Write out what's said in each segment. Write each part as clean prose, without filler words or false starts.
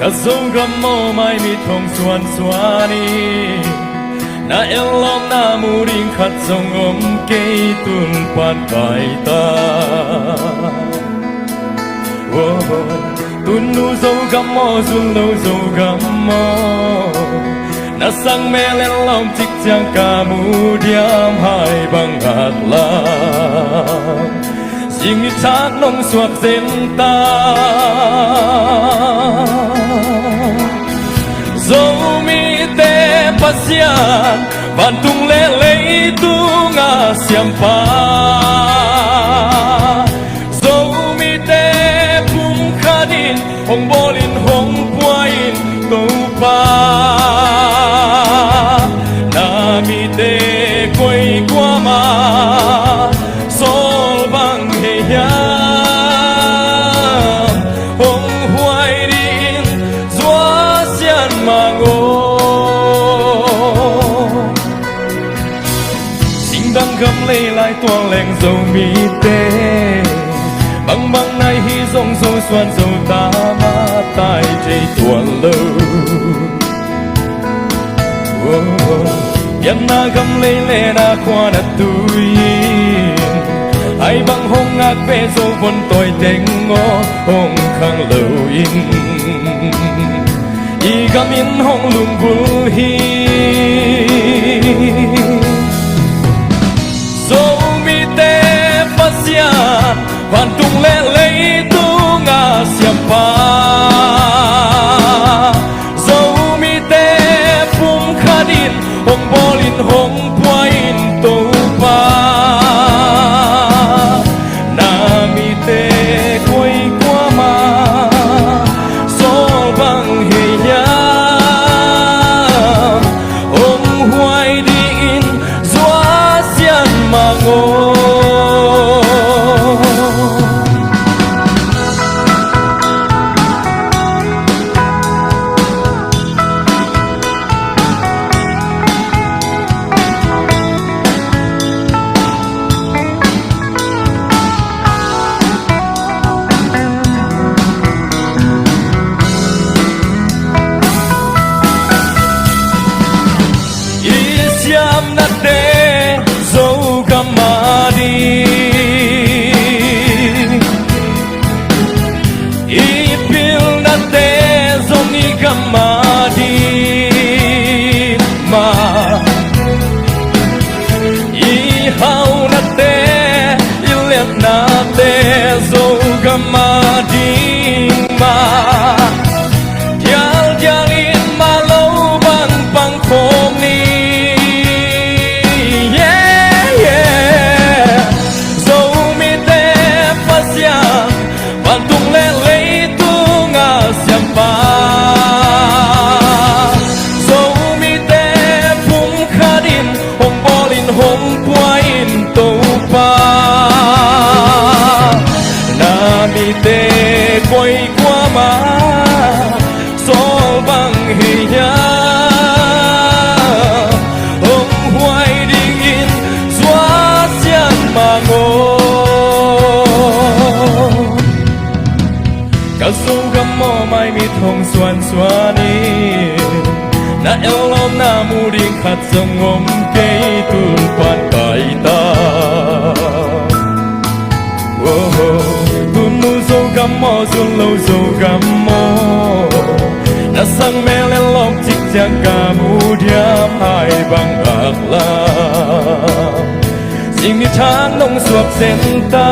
กะสูงกะโมไม่มีทงสวนสวานีน่าเอลลอมน่ามูริงขัดทรงอมเกยตุนปานไกตาโอ้ตุนนูโซกะโมซุนนูโซกะโมน่าสังเมเลลอมจิกจังกามูเดียมให้บังหักลาสิ่งที่ชักน้องสวดเส้นตาZomi pasiat Bantung lele tunga siampa Zomi pum khadin Hong bolin hong puain topa Nami koi kwama Sol bang heya Hong huai din Zwa sian mango gầm lấy lại tuang leng dầu mi tê băng băng này hi rong dầu xoan dầu ta ma tai chê tuang lâu yan na gầm lấy lệ na qua na tui ai băng hong ngạc bê dầu vốn tôi tên ngó hong khang lâu in y gam in hong lung bul hi Bantung lele tunga siapa Zomi pum khadin Hong bolin hong puain topa Nami koi kwama Sol bang heya Hong huai diin Zwa sian mango koi kwama Sol bang heya Hong huai dingin Zwa sian mango Kasu gamo mai mi thong suan suani Na elom na muring khat songom kei tun pan kai ta Mo sun lâu dâu gam mo na sang me lên lom chích chang ca mu diam hai bang bạc laสิ่งที่ช้างน้องสวบเส้นตา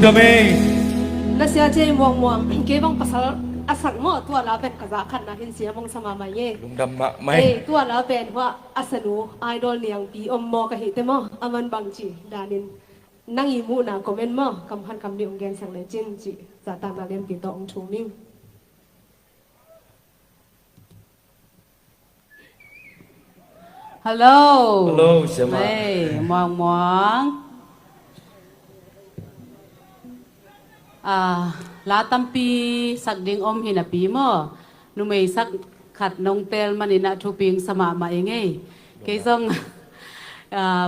Nasiya jay muang ke bang pasal asal mo tua la ben kaza khan na hin sia bang sama ma ye lung dam ma mai tua la ben wa asanu idol niang bi mo ka hi te mo aman bang chi danin nangi mu na comment mo kam han kam ni ong gen sang le chin chi za ta ma len ti to ong thu ning Hello. Hello, Sema. Hey, mong mong. La tampi sak ding om hinapi mo. Numay sak khat nong tel manina thuping sama ma engay. Kay zong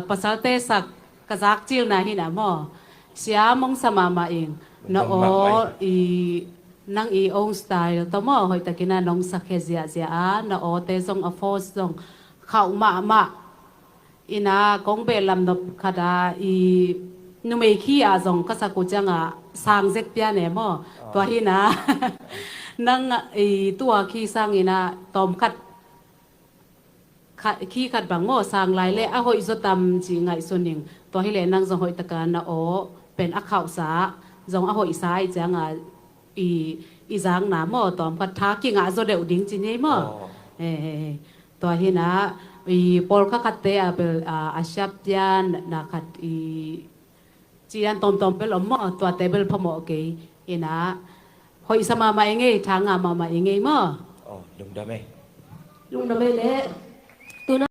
pasalte sak kazak chil na hina mo. Siya mong sama ma ing. Noo i nang i own style to mo hoy takina nong sakezia zia na o te zong a force zong khau ma ina kong be lam no khada i nu me khi a zong ka sa ku changa sang zek pya ne mo to hi na nang i tua khi sang ina tom khat khi khat bang mo sang lai le a hoi zo tam chi ngai suning to hi le nang zong hoi taka na o pen a khau sa zong a hoi sai changa i giang na mo tom khat tha ki nga zo deu ding chi nei mo to hi na i por ka khat te a bel a shap yan na khat i chian tom pel mo to te bel phamo ke ina hoi sama ma enge thanga ma enge mo Oh, đúng đó mày. Lung na mele